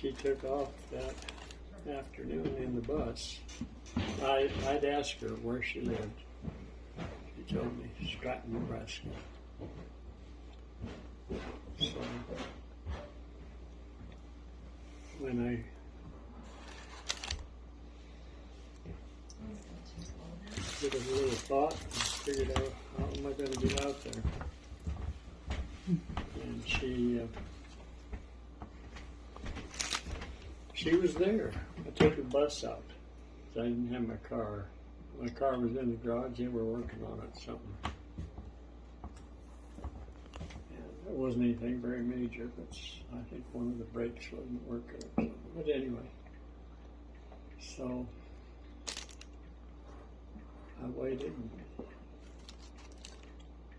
she took off that afternoon in the bus, I'd asked her where she lived. She told me Stratton, Nebraska. So when I did a little thought and figured out how am I going to get out there, and she was there. I took the bus out. I didn't have my car. My car was in the garage. They were working on it, something. And it wasn't anything very major, but I think one of the brakes wasn't working or something. But anyway, so I waited.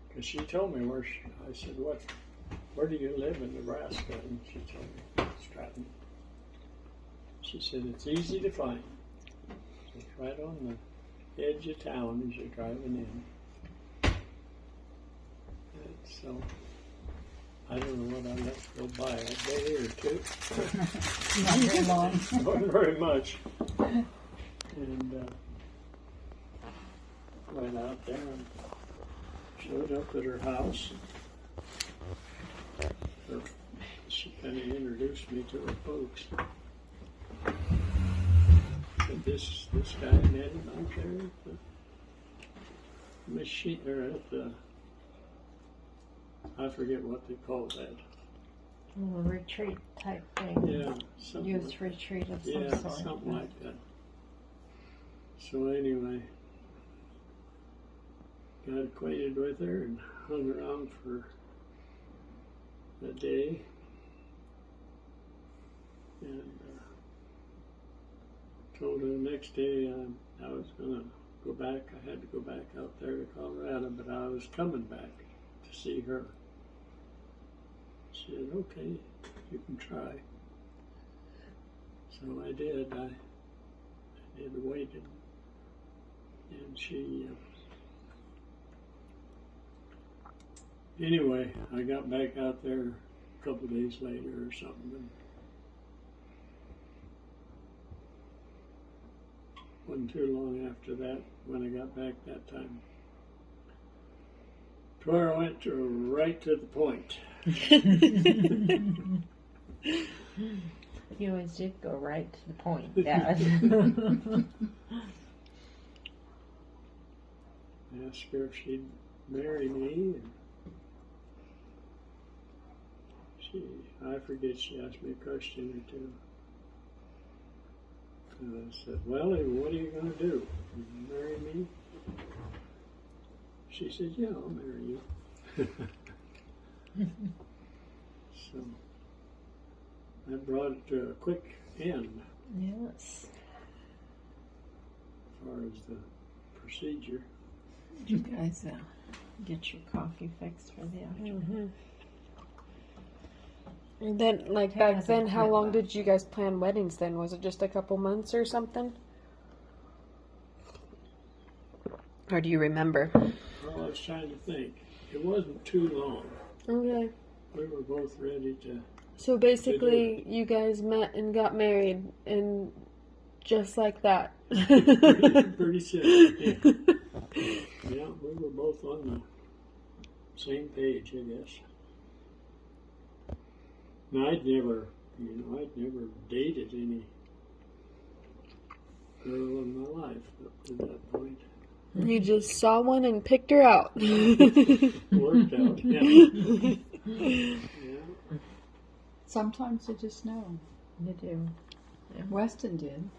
Because she told me where I said, where do you live in Nebraska? And she told me, Stratton. She said, it's easy to find. It's right on the edge of town as you're driving in. And so, I don't know what I let go by, a day or two. Not very long. Not very much. And went out there and showed up at her house. She kind of introduced me to her folks. Said this guy met him out there at the machine, or at the, I forget what they call that. A retreat type thing. Yeah, something. Youth retreat of some Yeah, sort. something like that. So anyway, got acquainted with her and hung around for a day. And told her the next day I was going to go back. I had to go back out there to Colorado, but I was coming back to see her. She said, okay, you can try. So I did. I waited. And she... anyway, I got back out there a couple days later or something. Wasn't too long after that when I got back that time. To where I went right to the point. You always did go right to the point, Dad. I asked her if she'd marry me, and I forget, she asked me a question or two. And I said, well, what are you going to do? You marry me? She said, yeah, I'll marry you. So that brought it to a quick end. Yes. As far as the procedure. Did you guys get your coffee fixed for the afternoon? Mm-hmm. And then, like back then, how long did you guys plan weddings then? Was it just a couple months or something? Or do you remember? Well, I was trying to think. It wasn't too long. Okay. We were both ready to... So basically, you guys met and got married, and just like that. pretty simple, yeah. Yeah, we were both on the same page, I guess. Now, I'd never dated any girl in my life up to that point. You just saw one and picked her out. Worked out, yeah. Yeah. Sometimes you just know. You do. Weston did.